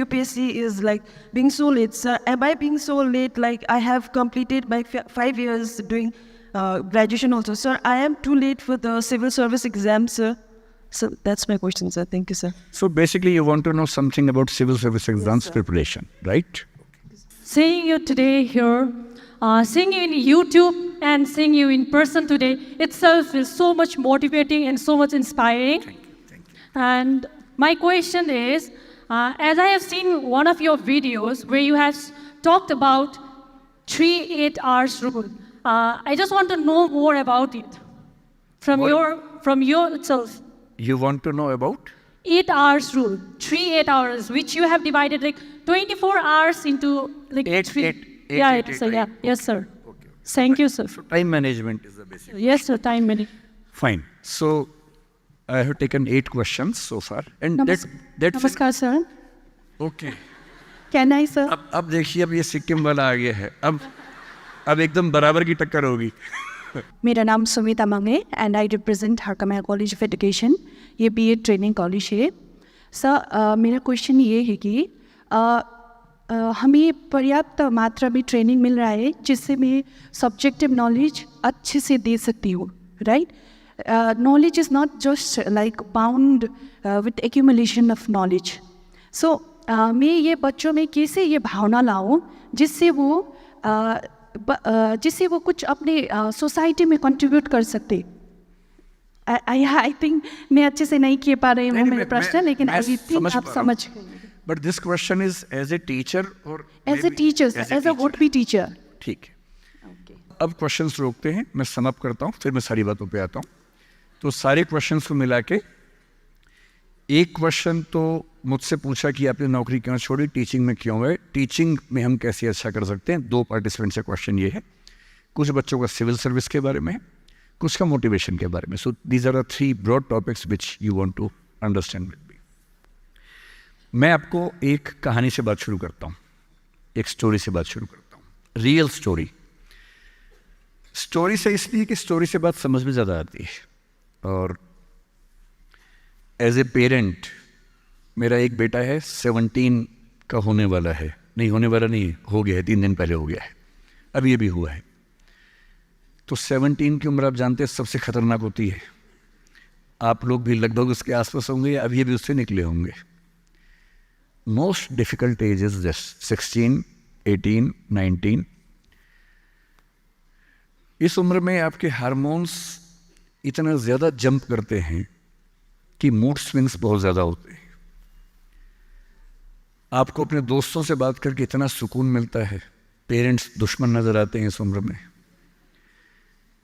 UPSC is like being so late, sir. Am I being so late? Like I have completed my 5 years doing graduation also, sir. I am too late for the civil service exam, sir. So that's my question, sir. Thank you, sir. So basically, you want to know something about civil service exams preparation, right? Seeing you today here, seeing you in YouTube and seeing you in person today itself is so much motivating and so much inspiring. Thank you. And my question is, as I have seen one of your videos where you have talked about 3-8 hours rule, I just want to know more about it from your itself. You want to know about? 8 hours rule, 3-8 hours, which you have divided like 24 hours into like Eight, yeah, yes, sir. Okay. Thank you, sir. So time management is the basic. Yes, sir, time management. Fine. So I have taken 8 questions so far, and that's Namaskar, sir. okay. Can I, sir? अब देखिए, अब ये सिक्किम वाला आ गया है, अब एकदम बराबर की टक्कर होगी. मेरा नाम Sumita Mange and I represent Harkamaya college of education. ये बीएड ट्रेनिंग कॉलेज है. सर मेरा क्वेश्चन ये है कि हमें पर्याप्त मात्रा में ट्रेनिंग मिल रहा है जिससे मैं सब्जेक्टिव नॉलेज अच्छे से दे सकती हूँ, right? Knowledge is not just like bound with accumulation of knowledge. So मैं ये बच्चों में कैसे ये भावना लाऊं जिससे वो कुछ अपने सोसाइटी में कंट्रीब्यूट कर सकते. आई थिंक मैं अच्छे से नहीं किए पा रही हूँ मेरे प्रश्न, लेकिन आई थिंक आप समझ गए. But this question is as a teacher और as a teacher, as a would be teacher. ठीक है. अब क्वेश्चंस रोकते हैं, मैं सम अप करता हूँ, फिर मैं सारी बातों पे आता हूँ. तो सारे क्वेश्चंस को मिला के एक क्वेश्चन तो मुझसे पूछा कि आपने नौकरी क्यों छोड़ी, टीचिंग में क्यों है, टीचिंग में हम कैसे अच्छा कर सकते हैं. 2 पार्टिसिपेंट से क्वेश्चन ये है. कुछ बच्चों का सिविल सर्विस के बारे में, कुछ का मोटिवेशन के बारे में. So these are the 3 broad topics which you want to understand with me. मैं आपको एक कहानी से बात शुरू करता हूँ, एक स्टोरी से बात शुरू करता हूँ. Real story. स्टोरी से इसलिए कि स्टोरी से बात समझ में ज़्यादा आती है. और एज ए पेरेंट, मेरा एक बेटा है, 17 का होने वाला है, नहीं होने वाला नहीं, हो गया है, 3 दिन पहले हो गया है, अब ये भी हुआ है. तो 17 की उम्र आप जानते हैं सबसे खतरनाक होती है. आप लोग भी लगभग उसके आसपास होंगे या अभी भी उससे निकले होंगे. Most difficult age is just 16, 18, 19. इस उम्र में आपके हार्मोन्स इतना ज़्यादा जंप करते हैं कि मूड स्विंग्स बहुत ज़्यादा होते हैं. आपको अपने दोस्तों से बात करके इतना सुकून मिलता है. पेरेंट्स दुश्मन नज़र आते हैं इस उम्र में.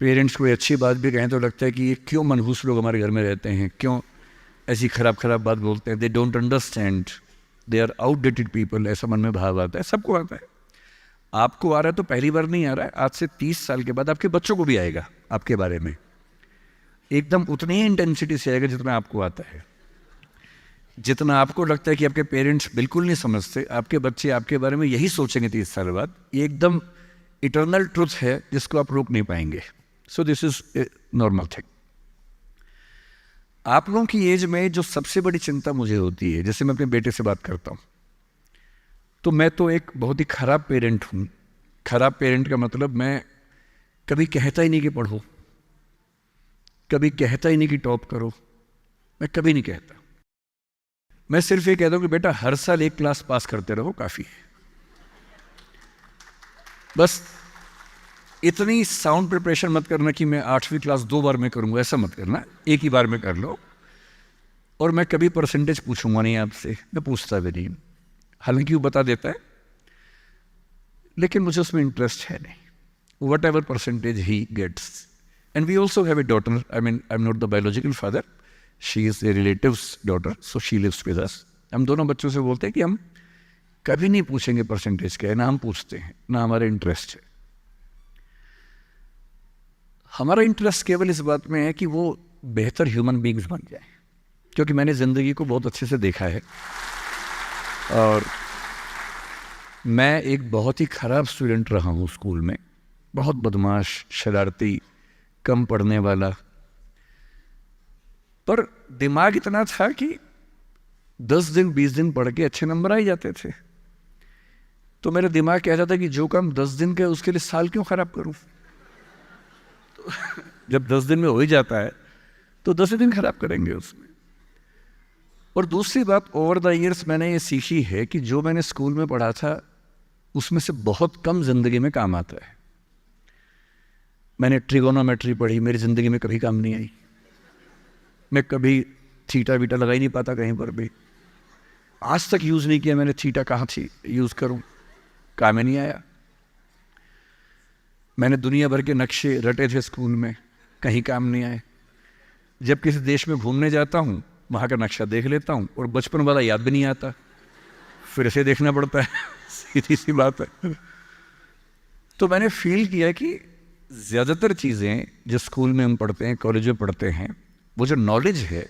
पेरेंट्स कोई अच्छी बात भी कहें तो लगता है कि ये क्यों मनहूस लोग हमारे घर में रहते हैं, क्यों ऐसी खराब बात बोलते हैं. They don't understand, they are outdated people, ऐसा मन में भाव आता है. सबको आता है. आपको आ रहा है तो पहली बार नहीं आ रहा है, आज से 30 साल के बाद आपके बच्चों को भी आएगा आपके बारे में. एकदम उतनी ही इंटेंसिटी से आएगा जितना आपको आता है. जितना आपको लगता है कि आपके पेरेंट्स बिल्कुल नहीं समझते, आपके बच्चे आपके बारे में यही सोचेंगे 30 साल बाद. ये एकदम इटर्नल ट्रुथ है जिसको आप रोक नहीं पाएंगे. So this is a normal thing. आप लोगों की एज में जो सबसे बड़ी चिंता मुझे होती है, जैसे मैं अपने बेटे से बात करता हूँ, तो मैं तो एक बहुत ही खराब पेरेंट हूँ. खराब पेरेंट का मतलब मैं कभी कहता ही नहीं कि पढ़ो, कभी कहता ही नहीं कि टॉप करो, मैं कभी नहीं कहता. मैं सिर्फ ये कहता हूँ कि बेटा हर साल एक क्लास पास करते रहो, काफ़ी है. बस इतनी साउंड प्रिपरेशन मत करना कि मैं 8वीं क्लास 2 बार में करूँगा, ऐसा मत करना. एक ही बार में कर लो. और मैं कभी परसेंटेज पूछूंगा नहीं आपसे, मैं पूछता भी नहीं. हालांकि वो बता देता है, लेकिन मुझे उसमें इंटरेस्ट है नहीं. Whatever percentage he gets. And we also have a daughter. I mean, I'm not the biological father. She is a relative's daughter, so she lives with us. हम दोनों बच्चों से बोलते हैं कि हम कभी नहीं पूछेंगे परसेंटेज क्या है, ना हम पूछते हैं, ना हमारा इंटरेस्ट है. हमारा इंटरेस्ट केवल इस बात में है कि वो बेहतर ह्यूमन बींग्स बन जाए. क्योंकि मैंने ज़िंदगी को बहुत अच्छे से देखा है और मैं एक बहुत ही ख़राब स्टूडेंट रहा हूँ स्कूल में. बहुत बदमाश, शरारती, कम पढ़ने वाला. पर दिमाग इतना था कि 10 दिन 20 दिन पढ़ के अच्छे नंबर आ ही जाते थे। तो मेरा दिमाग कह रहा था कि जो काम 10 दिन का उसके लिए साल क्यों खराब करूं। तो जब 10 दिन में हो ही जाता है तो 10 दिन खराब करेंगे उसमें। और दूसरी बात, ओवर द ईयर्स मैंने ये सीखी है कि जो मैंने स्कूल में पढ़ा था उसमें से बहुत कम जिंदगी में काम आता है। मैंने ट्रिगोनोमेट्री पढ़ी, मेरी ज़िंदगी में कभी काम नहीं आई। मैं कभी थीटा वीटा लगा ही नहीं पाता कहीं पर भी, आज तक यूज़ नहीं किया मैंने थीटा, कहाँ थी यूज़ करूँ, काम ही नहीं आया। मैंने दुनिया भर के नक्शे रटे थे स्कूल में, कहीं काम नहीं आए। जब किसी देश में घूमने जाता हूँ वहाँ का नक्शा देख लेता हूँ और बचपन वाला याद भी नहीं आता, फिर से देखना पड़ता है। सीधी सी बात है। तो मैंने फील किया कि ज़्यादातर चीज़ें जो स्कूल में हम पढ़ते हैं, कॉलेज में पढ़ते हैं, वो जो नॉलेज है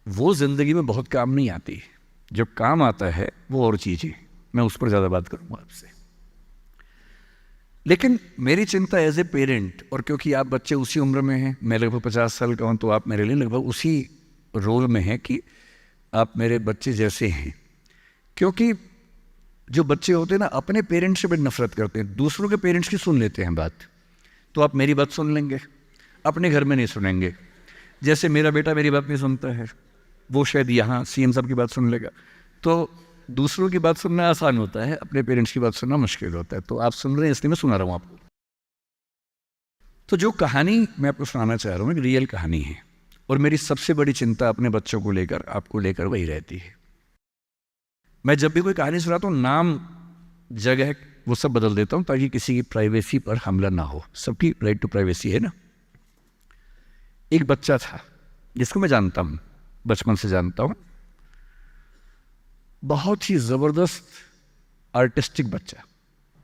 वो ज़िंदगी में बहुत काम नहीं आती। जो काम आता है वो और चीज़ें, मैं उस पर ज़्यादा बात करूँगा आपसे। लेकिन मेरी चिंता एज ए पेरेंट, और क्योंकि आप बच्चे उसी उम्र में हैं, मैं लगभग 50 साल का हूँ, तो आप मेरे लिए लगभग उसी रोल में हैं कि आप मेरे बच्चे जैसे हैं। क्योंकि जो बच्चे होते हैं ना, अपने पेरेंट्स से बड़ी नफरत करते हैं, दूसरों के पेरेंट्स की सुन लेते हैं बात। तो आप मेरी बात सुन लेंगे, अपने घर में नहीं सुनेंगे। जैसे मेरा बेटा मेरी बात नहीं सुनता है, वो शायद यहाँ सीएम साहब की बात सुन लेगा। तो दूसरों की बात सुनना आसान होता है, अपने पेरेंट्स की बात सुनना मुश्किल होता है। तो आप सुन रहे हैं इसलिए मैं सुना रहा हूँ आपको। तो जो कहानी मैं आपको सुनाना चाह रहा हूँ एक रियल कहानी है, और मेरी सबसे बड़ी चिंता अपने बच्चों को लेकर, आपको लेकर वही रहती है। मैं जब भी कोई कहानी सुनाता हूँ, नाम, जगह, वो सब बदल देता हूँ ताकि किसी की प्राइवेसी पर हमला ना हो। सबकी राइट टू प्राइवेसी है ना। एक बच्चा था जिसको मैं जानता हूँ, बचपन से जानता हूँ, बहुत ही ज़बरदस्त आर्टिस्टिक बच्चा,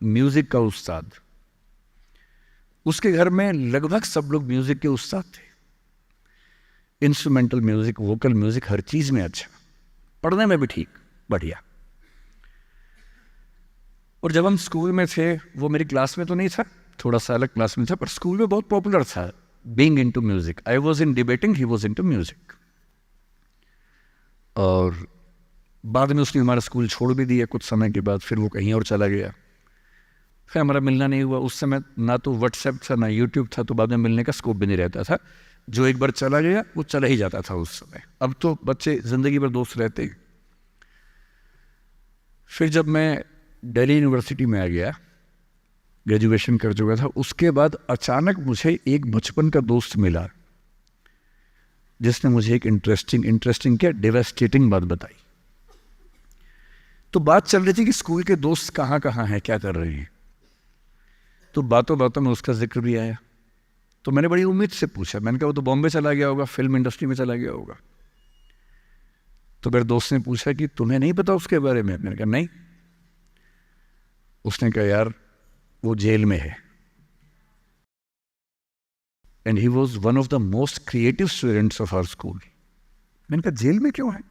म्यूज़िक का उस्ताद। उसके घर में लगभग सब लोग म्यूज़िक के उस्ताद थे, इंस्ट्रूमेंटल म्यूज़िक, वोकल म्यूज़िक, हर चीज़ में अच्छा, पढ़ने में भी ठीक, बढ़िया। और जब हम स्कूल में थे, वो मेरी क्लास में तो नहीं था, थोड़ा सा अलग क्लास में था, पर स्कूल में बहुत पॉपुलर था, being into music. I was in debating, he was into music. और बाद में उसने हमारा स्कूल छोड़ भी दिया कुछ समय के बाद, फिर वो कहीं और चला गया, फिर हमारा मिलना नहीं हुआ। उस समय ना तो व्हाट्सएप था ना यूट्यूब था, तो बाद में मिलने का स्कोप भी नहीं रहता था। जो एक बार चला गया वो चला ही जाता था उस समय। अब तो बच्चे ज़िंदगी भर दोस्त रहते हैं। फिर जब मैं दिल्ली यूनिवर्सिटी में आ गया, ग्रेजुएशन कर चुका था, उसके बाद अचानक मुझे एक बचपन का दोस्त मिला जिसने मुझे एक इंटरेस्टिंग क्या, डेवास्टेटिंग बात बताई। तो बात चल रही थी कि स्कूल के दोस्त कहाँ कहाँ हैं, क्या कर रहे हैं। तो बातों बातों में उसका जिक्र भी आया। तो मैंने बड़ी उम्मीद से पूछा, मैंने कहा वो तो बॉम्बे चला गया होगा, फिल्म इंडस्ट्री में चला गया होगा। तो मेरे दोस्त ने पूछा कि तुम्हें नहीं पता उसके बारे में? मैंने कहा नहीं। उसने कहा यार वो जेल में है, and he was one of the most creative students of our school. मैंने कहा जेल में क्यों है?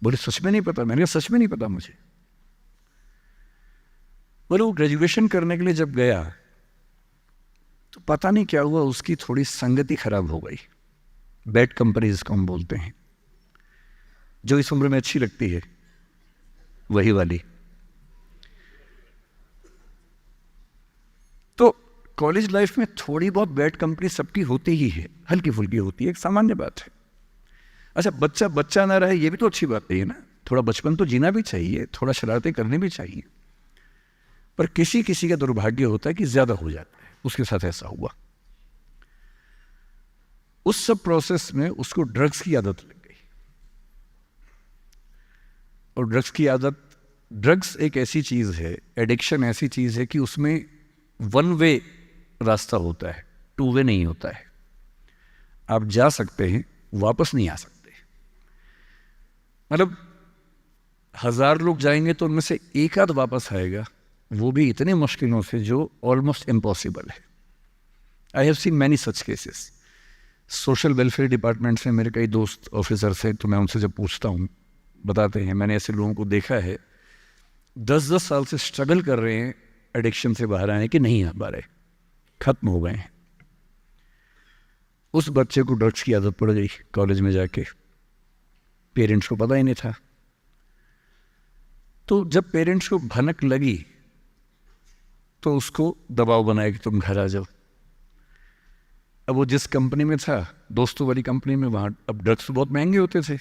बोले सच में नहीं पता। मैंने कहा सच में नहीं पता मुझे। बोले वो ग्रेजुएशन करने के लिए जब गया तो पता नहीं क्या हुआ, उसकी थोड़ी संगति खराब हो गई। बैड कंपनी जिसको हम बोलते हैं, जो इस उम्र में अच्छी लगती है, वही वाली। तो कॉलेज लाइफ में थोड़ी बहुत बैड कंपनी सबकी होती ही है, हल्की फुल्की होती है, एक सामान्य बात है। अच्छा, बच्चा बच्चा ना रहे ये भी तो अच्छी बात नहीं है ना। थोड़ा बचपन तो जीना भी चाहिए, थोड़ा शरारतें करनी भी चाहिए। पर किसी किसी का दुर्भाग्य होता है कि ज्यादा हो जाता है। उसके साथ ऐसा हुआ। उस सब प्रोसेस में उसको ड्रग्स की आदत लग गई। और ड्रग्स की आदत, ड्रग्स एक ऐसी चीज है, एडिक्शन ऐसी चीज है कि उसमें वन वे रास्ता होता है, टू वे नहीं होता है। आप जा सकते हैं, वापस नहीं आ सकते। मतलब 1000 लोग जाएंगे तो उनमें से एक आध वापस आएगा, वो भी इतने मुश्किलों से जो ऑलमोस्ट इम्पॉसिबल है। I have seen many such cases. Social welfare department से मेरे कई दोस्त ऑफिसर्स हैं, तो मैं उनसे जब पूछता हूँ बताते हैं, मैंने ऐसे लोगों को देखा है 10-10 साल से स्ट्रगल कर रहे हैं एडिक्शन से बाहर आने के, नहीं आ पा रहे, खत्म हो गए हैं। उस बच्चे को ड्रग्स की आदत पड़ गई कॉलेज में जाके। पेरेंट्स को पता ही नहीं था। तो जब पेरेंट्स को भनक लगी तो उसको दबाव बनाया कि तुम घर आ जाओ। अब वो जिस कंपनी में था, दोस्तों वाली कंपनी में, वहाँ अब ड्रग्स तो बहुत महंगे होते थे,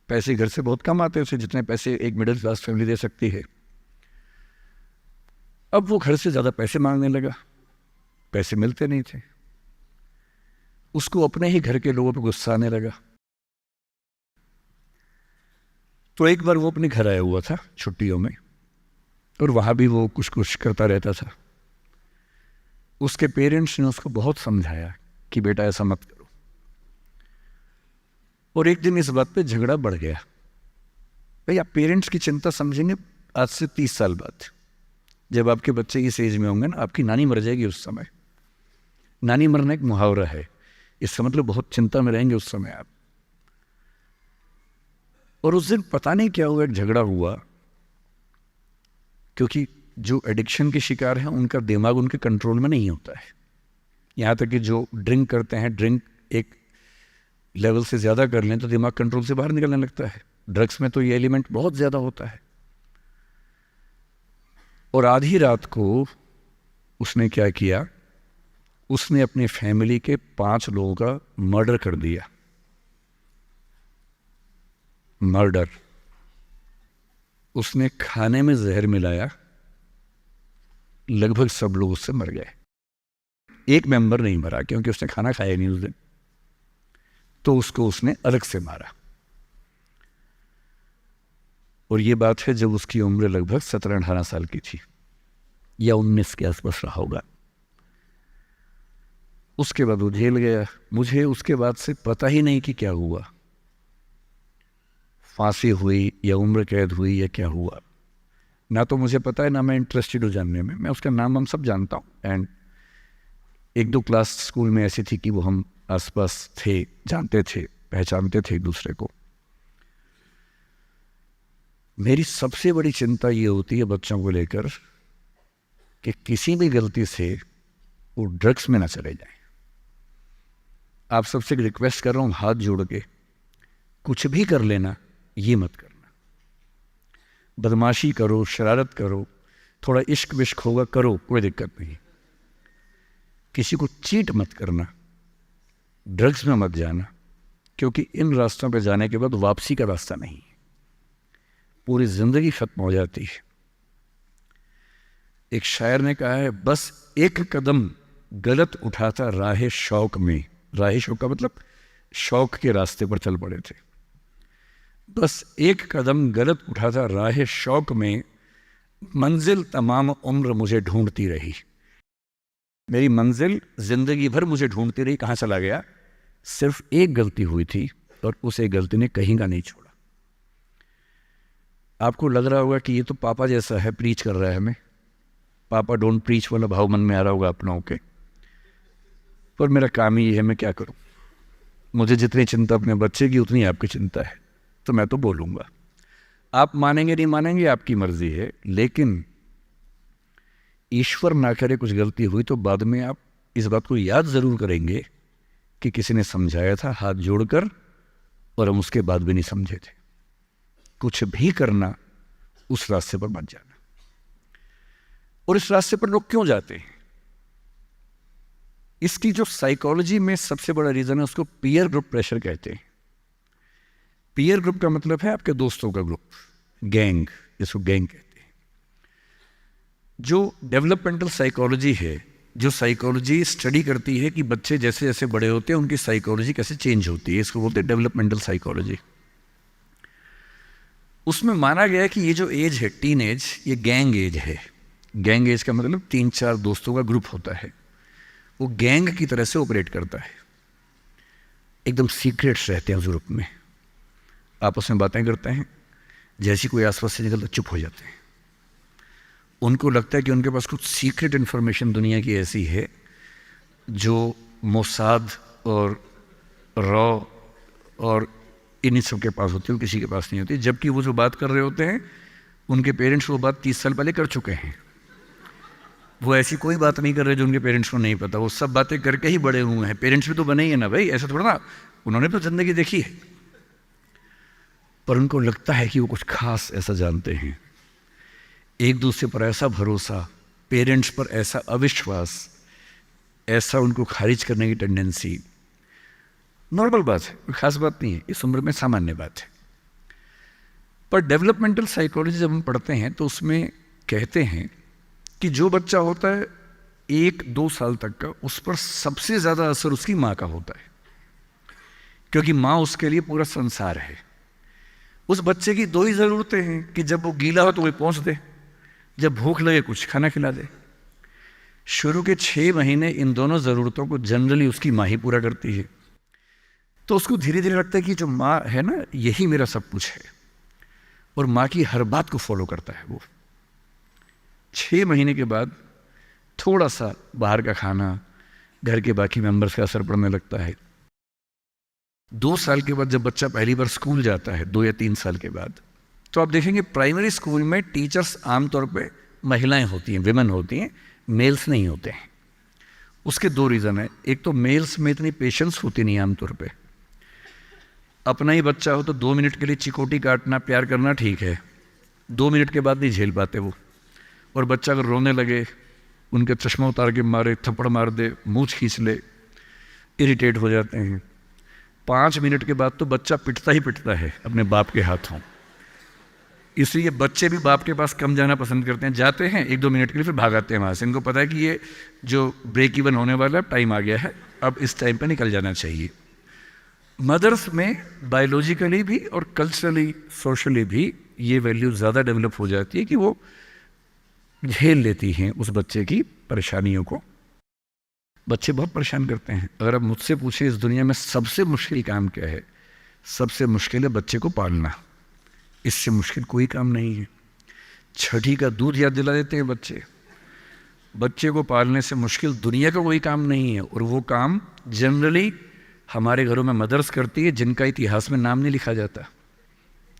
पैसे घर से बहुत कम आते थे, जितने पैसे एक मिडिल क्लास फैमिली दे सकती है। अब वो घर से ज़्यादा पैसे मांगने लगा, पैसे मिलते नहीं थे। उसको अपने ही घर के लोगों पर गुस्सा आने लगा। तो एक बार वो अपने घर आया हुआ था छुट्टियों में, और वहाँ भी वो कुछ कुछ करता रहता था। उसके पेरेंट्स ने उसको बहुत समझाया कि बेटा ऐसा मत करो, और एक दिन इस बात पे झगड़ा बढ़ गया। भाई, आप पेरेंट्स की चिंता समझेंगे आज से 30 साल बाद, जब आपके बच्चे इस एज में होंगे ना, आपकी नानी मर जाएगी उस समय। नानी मरना एक मुहावरा है, इसका मतलब बहुत चिंता में रहेंगे उस समय आप। और उस दिन पता नहीं क्या हुआ, एक झगड़ा हुआ, क्योंकि जो एडिक्शन के शिकार हैं उनका दिमाग उनके कंट्रोल में नहीं होता है। यहाँ तक कि जो ड्रिंक करते हैं, ड्रिंक एक लेवल से ज़्यादा कर लें तो दिमाग कंट्रोल से बाहर निकलने लगता है। ड्रग्स में तो ये एलिमेंट बहुत ज़्यादा होता है। और आधी रात को उसने क्या किया, उसने अपने फैमिली के 5 लोगों का मर्डर कर दिया। मर्डर। उसने खाने में जहर मिलाया, लगभग सब लोग उससे मर गए। एक मेंबर नहीं मरा क्योंकि उसने खाना खाया नहीं उस दिन, तो उसको उसने अलग से मारा। और ये बात है जब उसकी उम्र लगभग 17-18 साल की थी, या 19 के आसपास रहा होगा। उसके बाद वो जेल गया। मुझे उसके बाद से पता ही नहीं कि क्या हुआ, फांसी हुई या उम्र कैद हुई या क्या हुआ, ना तो मुझे पता है, ना मैं इंटरेस्टेड हूँ जानने में। मैं उसका नाम हम सब जानता हूँ, एंड 1-2 क्लास स्कूल में ऐसी थी कि वो हम आसपास थे, जानते थे, पहचानते थे एक दूसरे को। मेरी सबसे बड़ी चिंता ये होती है बच्चों को लेकर कि किसी भी गलती से वो ड्रग्स में ना चले जाएं। आप सबसे रिक्वेस्ट कर रहा हूँ हाथ जोड़ के, कुछ भी कर लेना, ये मत करना। बदमाशी करो, शरारत करो, थोड़ा इश्क विश्क होगा करो, कोई दिक्कत नहीं। किसी को चीट मत करना, ड्रग्स में मत जाना, क्योंकि इन रास्तों पे जाने के बाद वापसी का रास्ता नहीं है, पूरी जिंदगी खत्म हो जाती है। एक शायर ने कहा है, बस एक कदम गलत उठाता राह शौक में। राह शौक का मतलब शौक के रास्ते पर चल पड़े थे। बस एक कदम गलत उठाता राह शौक में, मंजिल तमाम उम्र मुझे ढूंढती रही। मेरी मंजिल जिंदगी भर मुझे ढूंढती रही, कहाँ चला गया? सिर्फ एक गलती हुई थी और उस एक गलती ने कहीं का नहीं छोड़ा। आपको लग रहा होगा कि ये तो पापा जैसा है, प्रीच कर रहा है हमें, पापा डोंट प्रीच वाला भाव मन में आ रहा होगा आप लोगों के, पर मेरा काम ही है, मैं क्या करूं। मुझे जितनी चिंता अपने बच्चे की उतनी आपकी चिंता है, तो मैं तो बोलूँगा। आप मानेंगे नहीं मानेंगे आपकी मर्जी है, लेकिन ईश्वर ना करे कुछ गलती हुई तो बाद में आप इस बात को याद ज़रूर करेंगे कि किसी ने समझाया था हाथ जोड़कर, और हम उसके बाद भी नहीं समझे थे। कुछ भी करना, उस रास्ते पर मत जाना। और इस रास्ते पर लोग क्यों जाते हैं? इसकी जो साइकोलॉजी में सबसे बड़ा रीज़न है, उसको पीयर ग्रुप प्रेशर कहते हैं। पीयर ग्रुप का मतलब है आपके दोस्तों का ग्रुप, गैंग, जिसको गैंग कहते हैं। जो डेवलपमेंटल साइकोलॉजी है, जो साइकोलॉजी स्टडी करती है कि बच्चे जैसे जैसे बड़े होते हैं उनकी साइकोलॉजी कैसे चेंज होती है, इसको बोलते हैं डेवलपमेंटल साइकोलॉजी। उसमें माना गया है कि ये जो एज है, टीन एज, ये गैंग एज है। गैंग एज का मतलब 3-4 दोस्तों का ग्रुप होता है, वो गैंग की तरह से ऑपरेट करता है। एकदम सीक्रेट्स रहते हैं ग्रुप में, आपस में बातें करते हैं, जैसी कोई आसपास से निकलता चुप हो जाते हैं। उनको लगता है कि उनके पास कुछ सीक्रेट इन्फॉर्मेशन दुनिया की ऐसी है जो मोसाद और रॉ और इन्हीं सब के पास होती है, किसी के पास नहीं होती। जबकि वो जो बात कर रहे होते हैं, उनके पेरेंट्स वो बात 30 साल पहले कर चुके हैं। वो ऐसी कोई बात नहीं कर रहे जो उनके पेरेंट्स को नहीं पता, वो सब बातें करके ही बड़े हुए हैं। पेरेंट्स भी तो बने ही है ना भाई, ऐसा थोड़ा ना, उन्होंने तो ज़िंदगी देखी है। पर उनको लगता है कि वो कुछ खास ऐसा जानते हैं। एक दूसरे पर ऐसा भरोसा, पेरेंट्स पर ऐसा अविश्वास, ऐसा उनको खारिज करने की टेंडेंसी नॉर्मल बात है, कोई खास बात नहीं है, इस उम्र में सामान्य बात है। पर डेवलपमेंटल साइकोलॉजी जब हम पढ़ते हैं तो उसमें कहते हैं कि जो बच्चा होता है 1-2 साल तक का, उस पर सबसे ज़्यादा असर उसकी माँ का होता है, क्योंकि माँ उसके लिए पूरा संसार है। उस बच्चे की 2 ही ज़रूरतें हैं कि जब वो गीला हो तो वो पहुँच दे, जब भूख लगे कुछ खाना खिला दे। शुरू के 6 महीने इन दोनों ज़रूरतों को जनरली उसकी माँ ही पूरा करती है। तो उसको धीरे धीरे लगता है कि जो माँ है ना, यही मेरा सब कुछ है, और माँ की हर बात को फॉलो करता है वो। 6 महीने के बाद थोड़ा सा बाहर का खाना, घर के बाकी मेंबर्स का असर पड़ने लगता है। 2 साल के बाद जब बच्चा पहली बार स्कूल जाता है, 2 या 3 साल के बाद, तो आप देखेंगे प्राइमरी स्कूल में टीचर्स आमतौर पे महिलाएं होती हैं, विमेन होती हैं, मेल्स नहीं होते हैं। उसके 2 रीज़न है। एक तो मेल्स में इतनी पेशेंस होती नहीं आमतौर पे। अपना ही बच्चा हो तो 2 मिनट के लिए चिकोटी काटना, प्यार करना ठीक है, 2 मिनट के बाद नहीं झेल पाते वो। और बच्चा अगर रोने लगे, उनके चश्मा उतार के मारे, थप्पड़ मार दे, मूंछ खींच ले, इरिटेट हो जाते हैं। 5 मिनट के बाद तो बच्चा पिटता ही पिटता है अपने बाप के हाथों। इसलिए बच्चे भी बाप के पास कम जाना पसंद करते हैं, जाते हैं 1-2 मिनट के लिए, फिर भागाते हैं वहाँ से। इनको पता है कि ये जो ब्रेक इवन होने वाला टाइम आ गया है, अब इस टाइम पर निकल जाना चाहिए। मदर्स में बायोलॉजिकली भी और कल्चरली, सोशली भी ये वैल्यू ज़्यादा डेवलप हो जाती है कि वो झेल लेती हैं उस बच्चे की परेशानियों को। बच्चे बहुत परेशान करते हैं। अगर आप मुझसे पूछें इस दुनिया में सबसे मुश्किल काम क्या है, सबसे मुश्किल है बच्चे को पालना। इससे मुश्किल कोई काम नहीं है। छठी का दूध याद दिला देते हैं बच्चे। बच्चे को पालने से मुश्किल दुनिया का कोई काम नहीं है, और वो काम जनरली हमारे घरों में मदर्स करती है, जिनका इतिहास में नाम नहीं लिखा जाता,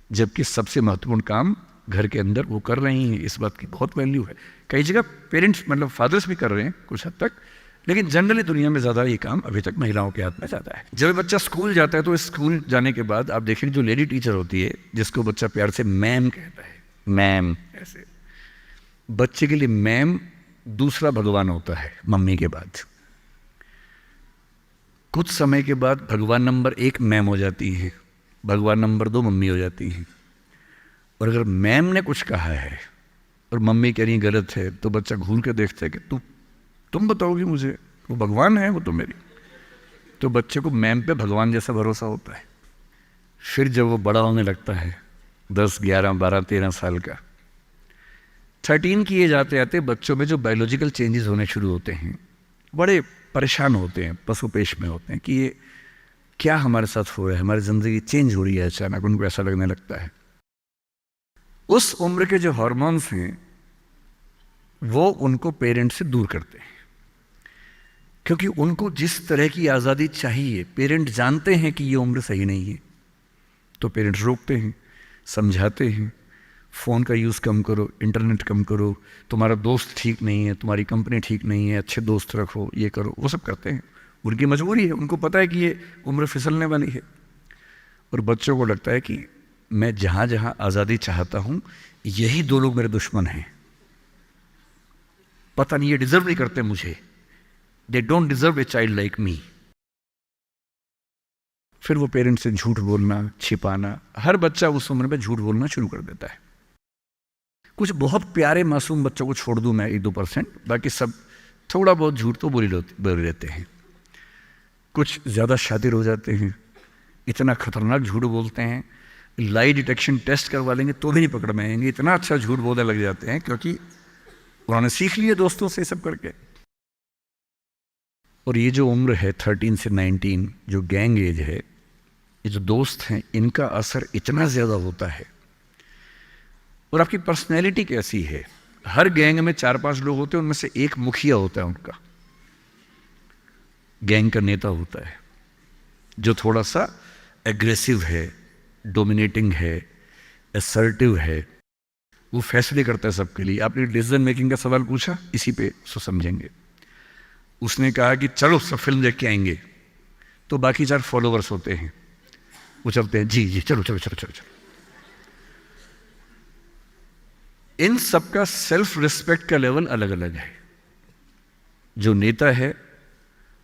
जबकि सबसे महत्वपूर्ण काम घर के अंदर वो कर रही हैं। इस बात की बहुत वैल्यू है। कई जगह पेरेंट्स मतलब फादर्स भी कर रहे हैं कुछ हद तक, लेकिन जनरली दुनिया में ज़्यादा ये काम अभी तक महिलाओं के हाथ में जाता है। जब बच्चा स्कूल जाता है तो स्कूल जाने के बाद आप देखेंगे जो लेडी टीचर होती है, जिसको बच्चा प्यार से मैम कहता है, मैम, ऐसे बच्चे के लिए मैम दूसरा भगवान होता है मम्मी के बाद। कुछ समय के बाद भगवान नंबर 1 मैम हो जाती है, भगवान नंबर 2 मम्मी हो जाती है। और अगर मैम ने कुछ कहा है और मम्मी कह रही गलत है, तो बच्चा घूर के देखता है कि तुम बताओगी मुझे, वो भगवान है वो तो मेरी। तो बच्चे को मैम पे भगवान जैसा भरोसा होता है। फिर जब वो बड़ा होने लगता है, 10, 11, 12, 13 साल का, 13 की एज आते आते बच्चों में जो बायोलॉजिकल चेंजेस होने शुरू होते हैं, बड़े परेशान होते हैं, पशुपेश में होते हैं कि ये क्या हमारे साथ हो रहा है, हमारी ज़िंदगी चेंज हो रही है अचानक, उनको ऐसा लगने लगता है। उस उम्र के जो हार्मोन्स हैं वो उनको पेरेंट्स से दूर करते हैं, क्योंकि उनको जिस तरह की आज़ादी चाहिए, पेरेंट जानते हैं कि ये उम्र सही नहीं है, तो पेरेंट्स रोकते हैं, समझाते हैं, फ़ोन का यूज़ कम करो, इंटरनेट कम करो, तुम्हारा दोस्त ठीक नहीं है, तुम्हारी कंपनी ठीक नहीं है, अच्छे दोस्त रखो, ये करो, वो सब करते हैं। उनकी मजबूरी है, उनको पता है कि ये उम्र फिसलने वाली है। और बच्चों को लगता है कि मैं जहाँ जहाँ आज़ादी चाहता हूँ, यही 2 लोग मेरे दुश्मन हैं, पता नहीं ये डिजर्व नहीं करते मुझे, they don't deserve a child like me. फिर वो पेरेंट्स से झूठ बोलना, छिपाना, हर बच्चा उस उम्र में झूठ बोलना शुरू कर देता है। कुछ बहुत प्यारे मासूम बच्चों को छोड़ दूं मैं 1-2%, बाकी सब थोड़ा बहुत झूठ तो बोल लेते हैं। कुछ ज़्यादा शातिर हो जाते हैं, इतना खतरनाक झूठ बोलते हैं, लाई डिटेक्शन टेस्ट करवा लेंगे तो भी नहीं पकड़ में आएंगे, इतना अच्छा झूठ बोलने लग जाते हैं, क्योंकि उन्होंने सीख लिया दोस्तों से सब करके। और ये जो उम्र है 13 से 19, जो गैंग एज है, ये जो दोस्त हैं, इनका असर इतना ज़्यादा होता है। और आपकी पर्सनैलिटी कैसी है, हर गैंग में 4-5 लोग होते हैं, उनमें से एक मुखिया होता है, उनका गैंग का नेता होता है, जो थोड़ा सा एग्रेसिव है, डोमिनेटिंग है, असर्टिव है, वो फैसले करता है सबके लिए। आपने डिसीजन मेकिंग का सवाल पूछा, इसी पे उसको समझेंगे। उसने कहा कि चलो सब फिल्म देख के आएंगे, तो बाकी 4 फॉलोवर्स होते हैं, वो चलते हैं, जी जी चलो चलो चलो चलो चलो, इन सबका सेल्फ रिस्पेक्ट का लेवल अलग अलग है। जो नेता है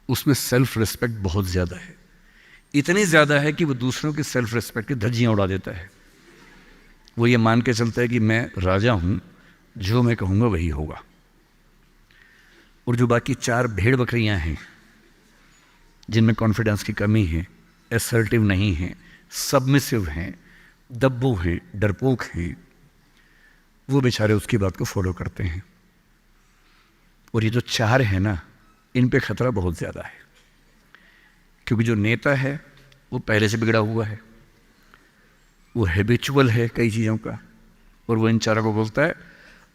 उसमें सेल्फ रिस्पेक्ट बहुत ज़्यादा है, इतनी ज़्यादा है कि वो दूसरों की सेल्फ रिस्पेक्ट की धज्जियाँ उड़ा देता है। वो ये मान के चलता है कि मैं राजा हूँ, जो मैं कहूँगा वही होगा। और जो बाकी 4 भेड़ बकरियाँ हैं जिनमें कॉन्फिडेंस की कमी है, असर्टिव नहीं हैं, सबमिसिव हैं, दब्बू हैं, डरपोक हैं, वो बेचारे उसकी बात को फॉलो करते हैं। और ये जो 4 हैं ना, इन पे खतरा बहुत ज़्यादा है, क्योंकि जो नेता है वो पहले से बिगड़ा हुआ है, वो हैबिचुअल है कई चीज़ों का, और वो इन 4 को बोलता है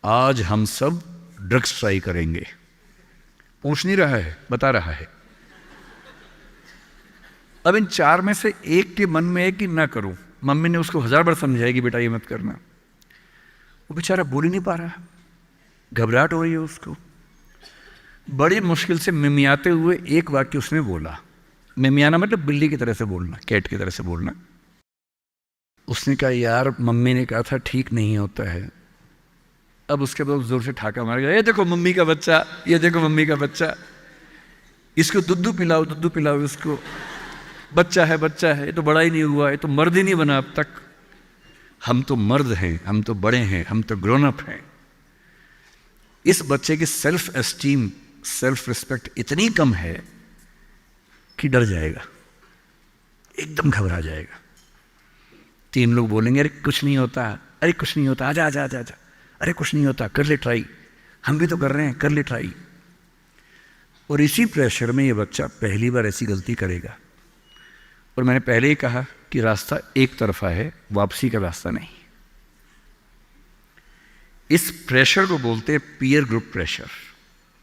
आज हम सब ड्रग्स ट्राई करेंगे। पूछ नहीं रहा है, बता रहा है। अब इन 4 में से एक के मन में है कि ना करूं, मम्मी ने उसको 1000 बार समझाएगी बेटा ये मत करना, वो बेचारा बोल ही नहीं पा रहा, घबराहट हो रही है उसको। बड़ी मुश्किल से मिमियाते हुए एक वाक्य उसने बोला। मिमियाना मतलब बिल्ली की तरह से बोलना, कैट की तरह से बोलना। उसने कहा यार मम्मी ने कहा था ठीक नहीं होता है। अब उसके बाद जोर से ठाका मार गया, ये देखो मम्मी का बच्चा, ये देखो मम्मी का बच्चा, इसको दूध पिलाओ इसको, बच्चा है, ये तो बड़ा ही नहीं हुआ, ये तो मर्द ही नहीं बना अब तक। हम तो मर्द हैं, हम तो बड़े हैं, हम तो ग्रोन अप हैं। इस बच्चे की सेल्फ एस्टीम, सेल्फ रिस्पेक्ट इतनी कम है कि डर जाएगा, एकदम घबरा जाएगा। 3 लोग बोलेंगे अरे कुछ नहीं होता, अरे कुछ नहीं होता, आजा, अरे कुछ नहीं होता, कर ले ट्राई, हम भी तो कर रहे हैं, कर ले ट्राई। और इसी प्रेशर में ये बच्चा पहली बार ऐसी गलती करेगा। और मैंने पहले ही कहा कि रास्ता एक तरफा है, वापसी का रास्ता नहीं। इस प्रेशर को बोलते हैं पीयर ग्रुप प्रेशर,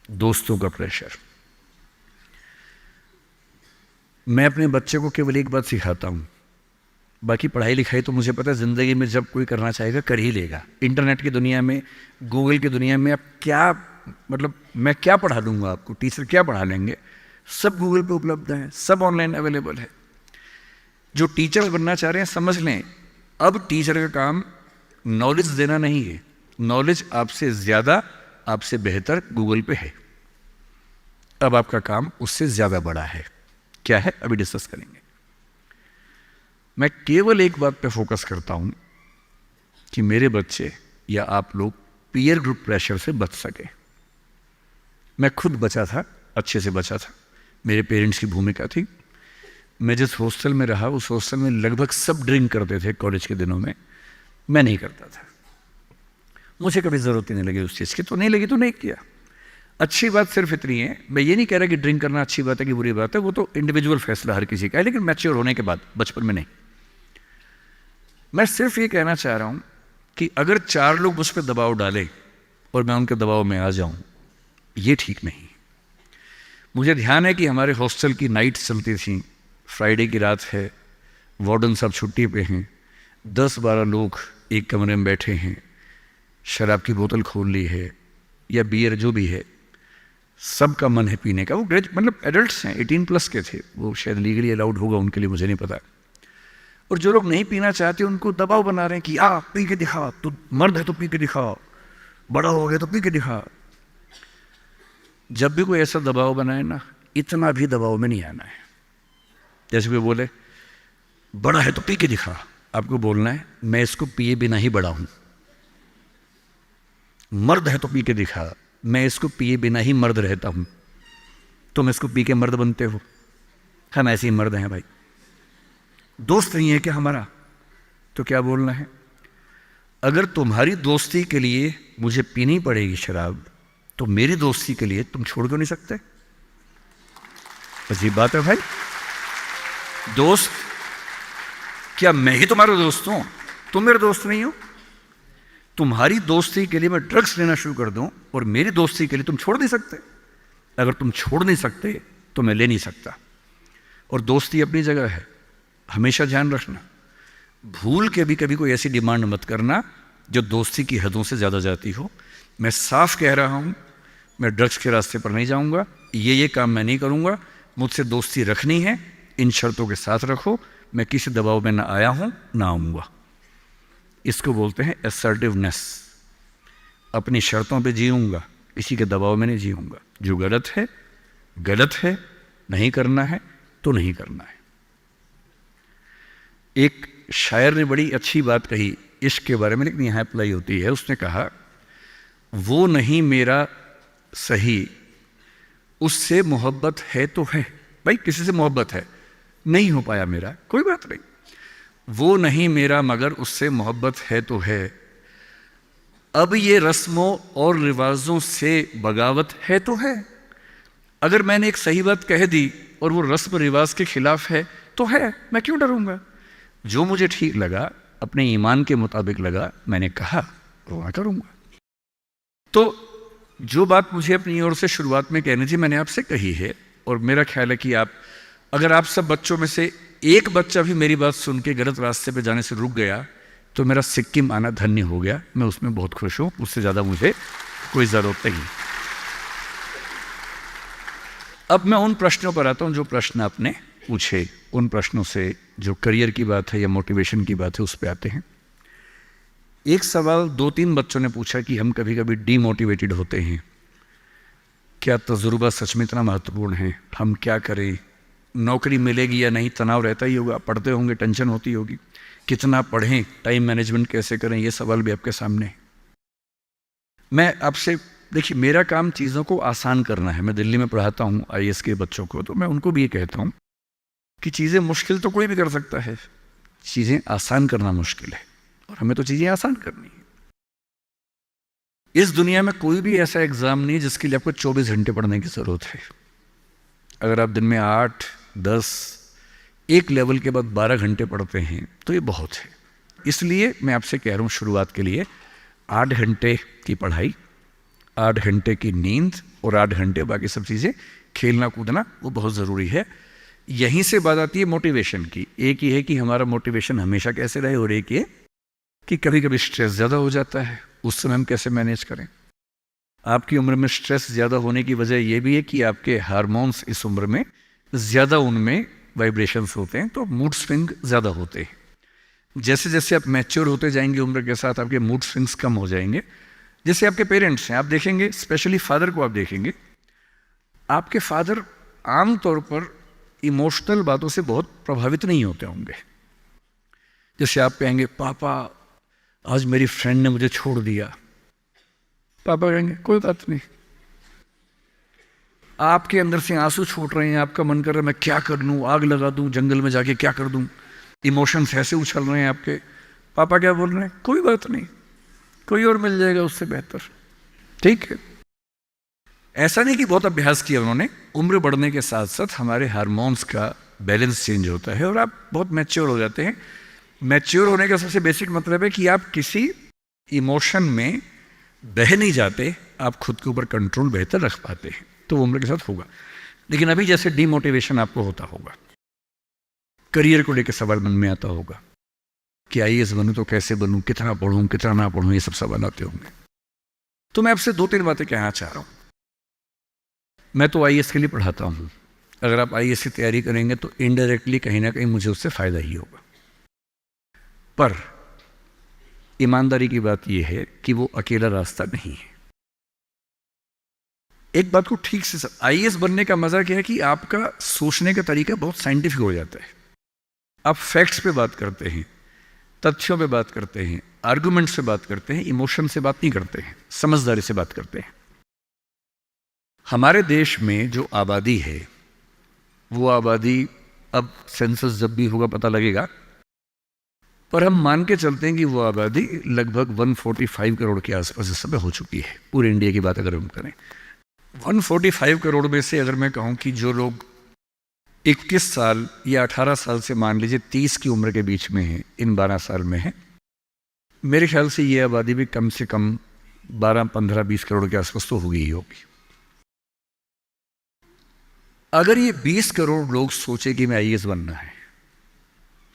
दोस्तों का प्रेशर। मैं अपने बच्चे को केवल एक बात सिखाता हूं, बाकी पढ़ाई लिखाई तो मुझे पता है ज़िंदगी में जब कोई करना चाहेगा कर ही लेगा। इंटरनेट की दुनिया में, गूगल की दुनिया में, अब क्या मतलब मैं क्या पढ़ा दूंगा आपको, टीचर क्या पढ़ा लेंगे, सब गूगल पे उपलब्ध है, सब ऑनलाइन अवेलेबल है। जो टीचर बनना चाह रहे हैं समझ लें, अब टीचर का काम नॉलेज देना नहीं है, नॉलेज आपसे ज़्यादा, आपसे बेहतर गूगल पे है। अब आपका काम उससे ज़्यादा बड़ा है। क्या है अभी डिस्कस करेंगे। मैं केवल एक बात पे फोकस करता हूं कि मेरे बच्चे या आप लोग पीयर ग्रुप प्रेशर से बच सके। मैं खुद बचा था, अच्छे से बचा था, मेरे पेरेंट्स की भूमिका थी। मैं जिस हॉस्टल में रहा उस हॉस्टल में लगभग सब ड्रिंक करते थे कॉलेज के दिनों में, मैं नहीं करता था। मुझे कभी ज़रूरत ही नहीं लगी उस चीज़ की, तो नहीं लगी तो नहीं किया। अच्छी बात सिर्फ इतनी है, मैं ये नहीं कह रहा कि ड्रिंक करना अच्छी बात है कि बुरी बात है, वो तो इंडिविजुअल फैसला हर किसी का है, लेकिन मैच्योर होने के बाद, बचपन में नहीं। मैं सिर्फ ये कहना चाह रहा हूँ कि अगर 4 लोग मुझ पर दबाव डालें और मैं उनके दबाव में आ जाऊँ, ये ठीक नहीं। मुझे ध्यान है कि हमारे हॉस्टल की नाइट चलती थी, फ्राइडे की रात है, वार्डन साहब छुट्टी पे हैं, 10-12 लोग एक कमरे में बैठे हैं, शराब की बोतल खोल ली है या बियर जो भी है, सबका मन है पीने का। वो मतलब एडल्ट्स हैं, 18+ के थे, वो शायद लीगली अलाउड होगा उनके लिए, मुझे नहीं पता। और जो लोग नहीं पीना चाहते उनको दबाव बना रहे हैं कि आ पी के दिखा, तू मर्द है तो पी के दिखा, बड़ा हो गया तो पी के दिखा। जब भी कोई ऐसा दबाव बनाए ना, इतना भी दबाव में नहीं आना है। जैसे कोई बोले बड़ा है तो पी के दिखा, आपको बोलना है मैं इसको पिए बिना ही बड़ा हूं। मर्द है तो पी के दिखा, मैं इसको पिए बिना ही मर्द रहता हूं। तुम इसको पी के मर्द बनते हो, हम ऐसे ही मर्द हैं भाई। दोस्त नहीं है क्या हमारा, तो क्या बोलना है, अगर तुम्हारी दोस्ती के लिए मुझे पीनी पड़ेगी शराब, तो मेरी दोस्ती के लिए तुम छोड़ क्यों नहीं सकते? अजीब बात है भाई। दोस्त, क्या मैं ही तुम्हारा दोस्त हूं, तुम मेरे दोस्त नहीं हो? तुम्हारी दोस्ती के लिए मैं ड्रग्स लेना शुरू कर दूं और मेरी दोस्ती के लिए तुम छोड़ नहीं सकते? अगर तुम छोड़ नहीं सकते तो मैं ले नहीं सकता। और दोस्ती अपनी जगह है, हमेशा ध्यान रखना। भूल के भी कभी कोई ऐसी डिमांड मत करना जो दोस्ती की हदों से ज़्यादा जाती हो। मैं साफ कह रहा हूं, मैं ड्रग्स के रास्ते पर नहीं जाऊंगा, ये काम मैं नहीं करूंगा। मुझसे दोस्ती रखनी है, इन शर्तों के साथ रखो, मैं किसी दबाव में ना आया हूं ना आऊंगा। इसको बोलते हैं असर्टिवनेस। अपनी शर्तों पे जीऊँगा, किसी के दबाव में नहीं जीऊँगा। जो गलत है, नहीं करना है तो नहीं करना है। एक शायर ने बड़ी अच्छी बात कही इश्क के बारे में, लेकिन यहाँ अप्लाई होती है। उसने कहा, वो नहीं मेरा सही, उससे मोहब्बत है तो है। भाई किसी से मोहब्बत है, नहीं हो पाया मेरा, कोई बात नहीं। वो नहीं मेरा मगर उससे मोहब्बत है तो है। अब ये रस्मों और रिवाजों से बगावत है तो है। अगर मैंने एक सही बात कह दी और वो रस्म रिवाज के खिलाफ है तो है, मैं क्यों डरूंगा। जो मुझे ठीक लगा, अपने ईमान के मुताबिक लगा, मैंने कहा वो मैं करूंगा। तो जो बात मुझे अपनी ओर से शुरुआत में कहनी थी, मैंने आपसे कही है। और मेरा ख्याल है कि अगर आप सब बच्चों में से एक बच्चा भी मेरी बात सुन के गलत रास्ते पे जाने से रुक गया तो मेरा सिक्किम आना धन्य हो गया। मैं उसमें बहुत खुश हूं, उससे ज़्यादा मुझे कोई ज़रूरत नहीं। अब मैं उन प्रश्नों पर आता हूं जो प्रश्न आपने पूछे। उन प्रश्नों से जो करियर की बात है या मोटिवेशन की बात है उस पर आते हैं। एक सवाल 2-3 बच्चों ने पूछा कि हम कभी कभी डीमोटिवेटेड होते हैं, क्या तजुर्बा सच में इतना महत्वपूर्ण है, हम क्या करें, नौकरी मिलेगी या नहीं, तनाव रहता ही होगा, पढ़ते होंगे, टेंशन होती होगी, कितना पढ़ें, टाइम मैनेजमेंट कैसे करें, ये सवाल भी आपके सामने है। मैं आपसे, देखिए मेरा काम चीज़ों को आसान करना है। मैं दिल्ली में पढ़ाता हूँ IAS के बच्चों को, तो मैं उनको भी ये कहता हूँ कि चीज़ें मुश्किल तो कोई भी कर सकता है, चीज़ें आसान करना मुश्किल है, और हमें तो चीज़ें आसान करनी है। इस दुनिया में कोई भी ऐसा एग्ज़ाम नहीं जिसके लिए आपको 24 घंटे पढ़ने की ज़रूरत है। अगर आप दिन में 8, 10, एक लेवल के बाद 12 घंटे पढ़ते हैं तो ये बहुत है। इसलिए मैं आपसे कह रहा हूँ शुरुआत के लिए 8 घंटे की पढ़ाई, 8 घंटे की नींद और 8 घंटे बाकी सब चीज़ें, खेलना कूदना, वो बहुत ज़रूरी है। यहीं से बात आती है मोटिवेशन की। एक ये है कि हमारा मोटिवेशन हमेशा कैसे रहे, और एक ये कि कभी कभी स्ट्रेस ज़्यादा हो जाता है, उस समय हम कैसे मैनेज करें। आपकी उम्र में स्ट्रेस ज़्यादा होने की वजह यह भी है कि आपके हार्मोन्स इस उम्र में ज़्यादा, उनमें वाइब्रेशंस होते हैं, तो मूड स्विंग ज़्यादा होते हैं। जैसे जैसे आप मैच्योर होते जाएंगे उम्र के साथ, आपके मूड स्विंग्स कम हो जाएंगे। जैसे आपके पेरेंट्स हैं, आप देखेंगे, स्पेशली फादर को आप देखेंगे, आपके फादर आमतौर पर इमोशनल बातों से बहुत प्रभावित नहीं होते होंगे। जैसे आप कहेंगे, पापा आज मेरी फ्रेंड ने मुझे छोड़ दिया, पापा कहेंगे कोई बात नहीं। आपके अंदर से आंसू छूट रहे हैं, आपका मन कर रहा है मैं क्या कर लूँ, आग लगा दूँ, जंगल में जाके क्या कर दूँ, इमोशंस ऐसे उछल रहे हैं आपके। पापा क्या बोल रहे हैं, कोई बात नहीं, कोई और मिल जाएगा उससे बेहतर, ठीक है। ऐसा नहीं कि बहुत अभ्यास किया उन्होंने। उम्र बढ़ने के साथ साथ हमारे हार्मोन्स का बैलेंस चेंज होता है और आप बहुत मैच्योर हो जाते हैं। मैच्योर होने का सबसे बेसिक मतलब है कि आप किसी इमोशन में बह नहीं जाते, आप खुद के ऊपर कंट्रोल बेहतर रख पाते हैं। तो उम्र के साथ होगा। लेकिन अभी जैसे डीमोटिवेशन आपको होता होगा, करियर को लेकर सवाल मन में आता होगा कि IAS बनूं तो कैसे बनूं, कितना पढ़ूं, कितना ना पढ़ूं, ये सब सवाल आते होंगे। तो मैं आपसे 2-3 बातें कहना चाह रहा हूं। मैं तो IAS के लिए पढ़ाता हूं। अगर आप IAS की तैयारी करेंगे तो इनडायरेक्टली कहीं ना कहीं मुझे उससे फायदा ही होगा। पर ईमानदारी की बात यह है कि वो अकेला रास्ता नहीं है। एक बात को ठीक से IAS बनने का मजा क्या है कि आपका सोचने का तरीका बहुत साइंटिफिक हो जाता है। आप फैक्ट्स पे बात करते हैं, तथ्यों पे बात करते हैं, आर्गुमेंट से बात करते हैं, इमोशन से बात नहीं करते हैं, समझदारी से बात करते हैं। हमारे देश में जो आबादी है वो आबादी, अब सेंसस जब भी होगा पता लगेगा, पर हम मान के चलते हैं कि वो आबादी लगभग 145 करोड़ के आसपास इस समय हो चुकी है। पूरे इंडिया की बात अगर हम करें, 145 करोड़ में से अगर मैं कहूँ कि जो लोग 21 साल या 18 साल से मान लीजिए 30 की उम्र के बीच में हैं, इन 12 साल में है, मेरे ख्याल से ये आबादी भी कम से कम 12, 15, 20 करोड़ के आसपास तो होगी ही होगी। अगर ये 20 करोड़ लोग सोचे कि मैं IAS बनना है,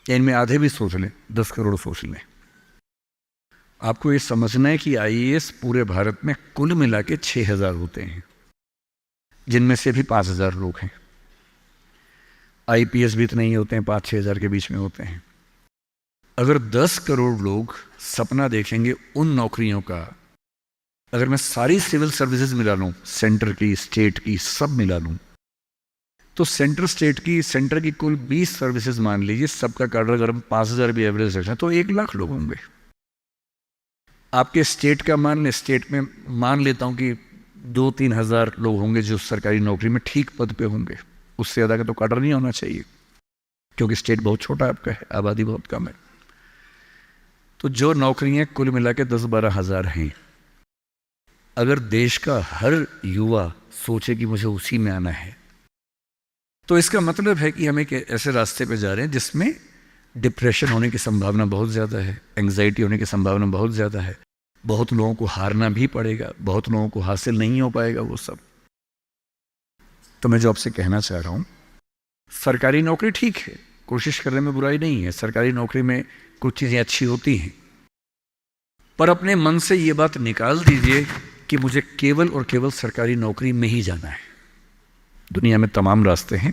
या इनमें आधे भी सोच लें, 10 करोड़ सोच लें, आपको ये समझना है कि IAS पूरे भारत में कुल मिला के 6000 होते हैं, जिनमें से भी 5000 लोग हैं। IPS भी इतने ही होते हैं, 5-6 हज़ार के बीच में होते हैं। अगर 10 करोड़ लोग सपना देखेंगे उन नौकरियों का अगर मैं सारी सिविल सर्विसेज मिला लूँ, सेंटर की, स्टेट की, सब मिला लूँ, तो सेंटर की कुल 20 सर्विसेज मान लीजिए, सबका कार्डर अगर हम 5,000 भी एवरेज रखें तो 1 लाख लोग होंगे। आपके स्टेट का मान लें, स्टेट में मान लेता हूँ कि 2-3 हज़ार लोग होंगे जो सरकारी नौकरी में ठीक पद पे होंगे, उससे ज़्यादा का तो कार्डर नहीं होना चाहिए, क्योंकि स्टेट बहुत छोटा आपका है, आबादी बहुत कम है। तो जो नौकरियां कुल मिला के 10-12 हज़ार हैं, अगर देश का हर युवा सोचे कि मुझे उसी में आना है, तो इसका मतलब है कि हम एक ऐसे रास्ते पे जा रहे हैं जिसमें डिप्रेशन होने की संभावना बहुत ज़्यादा है, एंग्जाइटी होने की संभावना बहुत ज़्यादा है, बहुत लोगों को हारना भी पड़ेगा, बहुत लोगों को हासिल नहीं हो पाएगा वो सब। तो मैं जो आपसे कहना चाह रहा हूँ, सरकारी नौकरी ठीक है, कोशिश करने में बुराई नहीं है, सरकारी नौकरी में कुछ चीज़ें अच्छी होती हैं, पर अपने मन से ये बात निकाल दीजिए कि मुझे केवल और केवल सरकारी नौकरी में ही जाना है। दुनिया में तमाम रास्ते हैं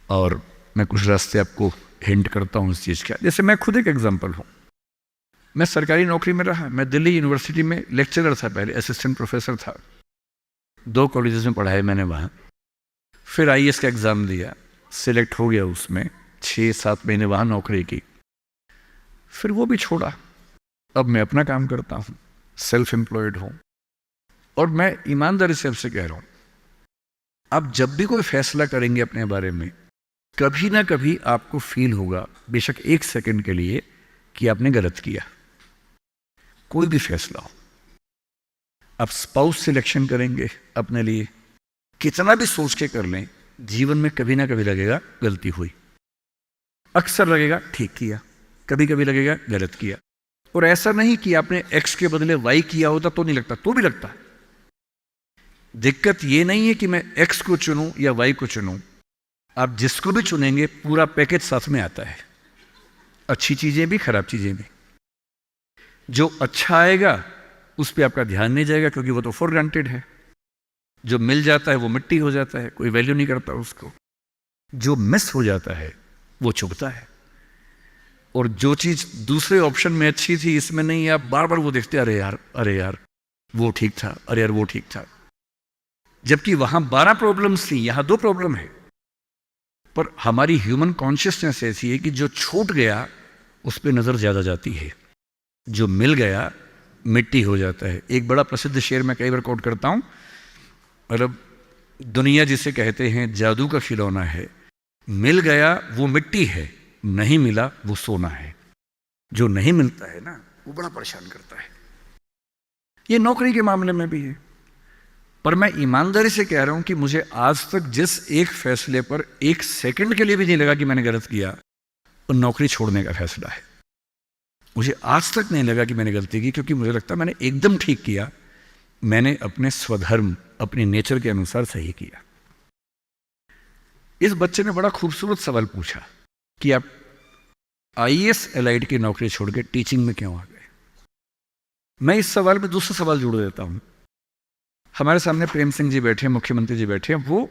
और मैं कुछ रास्ते आपको हिंट करता हूँ इस चीज़ का। जैसे मैं खुद एक एग्जांपल हूँ, मैं सरकारी नौकरी में रहा, मैं दिल्ली यूनिवर्सिटी में लेक्चरर था, पहले असिस्टेंट प्रोफेसर था, 2 कॉलेजेस में पढ़ाया मैंने वहाँ। फिर IAS का एग्ज़ाम दिया, सिलेक्ट हो गया, उसमें 6-7 महीने वहाँ नौकरी की, फिर वो भी छोड़ा। अब मैं अपना काम करता हूँ, सेल्फ एम्प्लॉयड हूँ, और मैं ईमानदारी से आपसे कह रहा हूँ, आप जब भी कोई फैसला करेंगे अपने बारे में, कभी ना कभी आपको फील होगा, बेशक 1 सेकंड के लिए, कि आपने गलत किया। कोई भी फैसला हो, आप स्पाउस सिलेक्शन करेंगे अपने लिए, कितना भी सोच के कर लें, जीवन में कभी ना कभी लगेगा गलती हुई, अक्सर लगेगा ठीक किया, कभी कभी लगेगा गलत किया। और ऐसा नहीं कि आपने X के बदले Y किया होता तो नहीं लगता, तो भी लगता है। दिक्कत ये नहीं है कि मैं X को चुनूं या Y को चुनूं, आप जिसको भी चुनेंगे पूरा पैकेज साथ में आता है, अच्छी चीजें भी, खराब चीजें भी। जो अच्छा आएगा उस पर आपका ध्यान नहीं जाएगा, क्योंकि वो तो फॉर ग्रांटेड है। जो मिल जाता है वो मिट्टी हो जाता है, कोई वैल्यू नहीं करता उसको। जो मिस हो जाता है वो चुभता है। और जो चीज दूसरे ऑप्शन में अच्छी थी, इसमें नहीं, आप बार बार वो देखते, अरे यार वो ठीक था, अरे यार वो ठीक था। जबकि वहां 12 प्रॉब्लम्स थी, यहां 2 प्रॉब्लम है। पर हमारी ह्यूमन कॉन्शियसनेस ऐसी है कि जो छूट गया उस पर नजर ज्यादा जाती है, जो मिल गया मिट्टी हो जाता है। एक बड़ा प्रसिद्ध शेर मैं कई बार कोट करता हूं, मतलब दुनिया जिसे कहते हैं जादू का खिलौना है, मिल गया वो मिट्टी है, नहीं मिला वो सोना है। जो नहीं मिलता है ना, वो बड़ा परेशान करता है। ये नौकरी के मामले में भी है। पर मैं ईमानदारी से कह रहा हूं कि मुझे आज तक जिस एक फैसले पर 1 सेकंड के लिए भी नहीं लगा कि मैंने गलत किया, वो नौकरी छोड़ने का फैसला है। मुझे आज तक नहीं लगा कि मैंने गलती की, क्योंकि मुझे लगता मैंने एकदम ठीक किया। मैंने अपने स्वधर्म, अपनी नेचर के अनुसार सही किया। इस बच्चे ने बड़ा खूबसूरत सवाल पूछा कि आप IAS एलाइड की नौकरी छोड़ के टीचिंग में क्यों आ गए। मैं इस सवाल में दूसरा सवाल जोड़ देता हूं। हमारे सामने प्रेम सिंह जी बैठे हैं, मुख्यमंत्री जी बैठे हैं, वो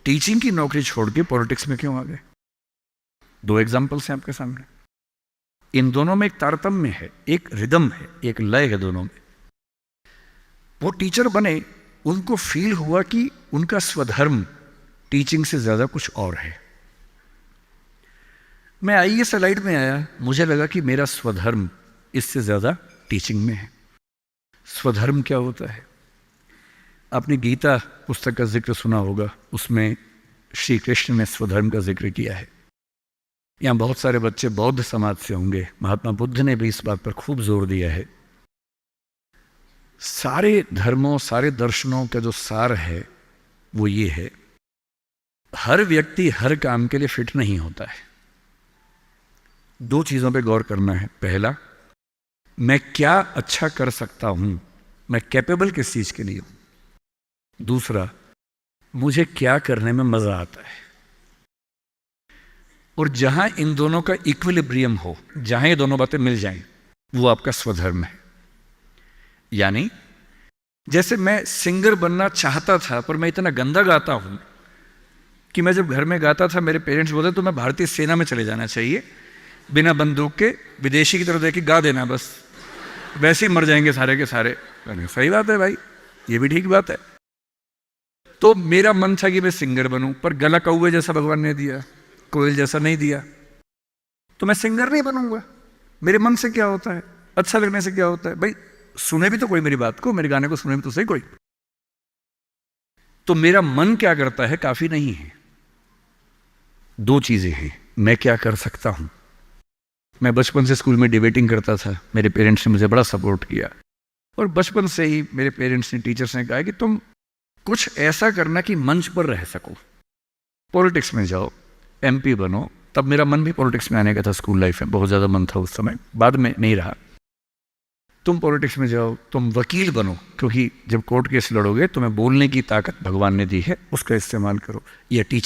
टीचिंग की नौकरी छोड़ के पॉलिटिक्स में क्यों आ गए। 2 एग्जाम्पल्स हैं आपके सामने। इन दोनों में एक तारतम्य है, एक रिदम है, एक लय है दोनों में। वो टीचर बने, उनको फील हुआ कि उनका स्वधर्म टीचिंग से ज्यादा कुछ और है। मैं IAS एलाइड में आया, मुझे लगा कि मेरा स्वधर्म इससे ज्यादा टीचिंग में है। स्वधर्म क्या होता है? आपने गीता पुस्तक का जिक्र सुना होगा, उसमें श्री कृष्ण ने स्वधर्म का जिक्र किया है। यहाँ बहुत सारे बच्चे बौद्ध समाज से होंगे, महात्मा बुद्ध ने भी इस बात पर खूब जोर दिया है। सारे धर्मों, सारे दर्शनों का जो सार है वो ये है, हर व्यक्ति हर काम के लिए फिट नहीं होता है। 2 चीजों पे गौर करना है। पहला, मैं क्या अच्छा कर सकता हूं, मैं कैपेबल किस चीज के लिए हूं। दूसरा, मुझे क्या करने में मजा आता है। और जहां इन दोनों का इक्विलिब्रियम हो, जहां ये दोनों बातें मिल जाएं, वो आपका स्वधर्म है। यानी जैसे मैं सिंगर बनना चाहता था, पर मैं इतना गंदा गाता हूं कि मैं जब घर में गाता था, मेरे पेरेंट्स बोलते तो मैं भारतीय सेना में चले जाना चाहिए, बिना बंदूक के, विदेशी की तरह देख के गा देना बस। वैसे ही मर जाएंगे सारे के सारे। मैंने कहा, सही बात है भाई, ये भी ठीक बात है। तो मेरा मन था कि मैं सिंगर बनूं, पर गला कौवे जैसा भगवान ने दिया, कोयल जैसा नहीं दिया। तो मैं सिंगर नहीं बनूंगा, मेरे मन से क्या होता है, अच्छा लगने से क्या होता है भाई, सुने भी तो कोई मेरी बात को, मेरे गाने को सुने भी तो सही कोई। तो मेरा मन क्या करता है काफी नहीं है, दो चीजें हैं, मैं क्या कर सकता हूं। मैं बचपन से स्कूल में डिबेटिंग करता था, मेरे पेरेंट्स ने मुझे बड़ा सपोर्ट किया, और बचपन से ही मेरे पेरेंट्स ने, टीचर्स ने कहा कि तुम कुछ ऐसा करना कि मंच पर रह सको, पॉलिटिक्स में जाओ, एमपी बनो। तब मेरा मन भी पॉलिटिक्स में आने का था, स्कूल लाइफ में बहुत ज़्यादा मन था उस समय, बाद में नहीं रहा। तुम पॉलिटिक्स में जाओ, तुम वकील बनो, क्योंकि जब कोर्ट केस लड़ोगे तुम्हें बोलने की ताकत भगवान ने दी है, उसका इस्तेमाल करो, या टीचर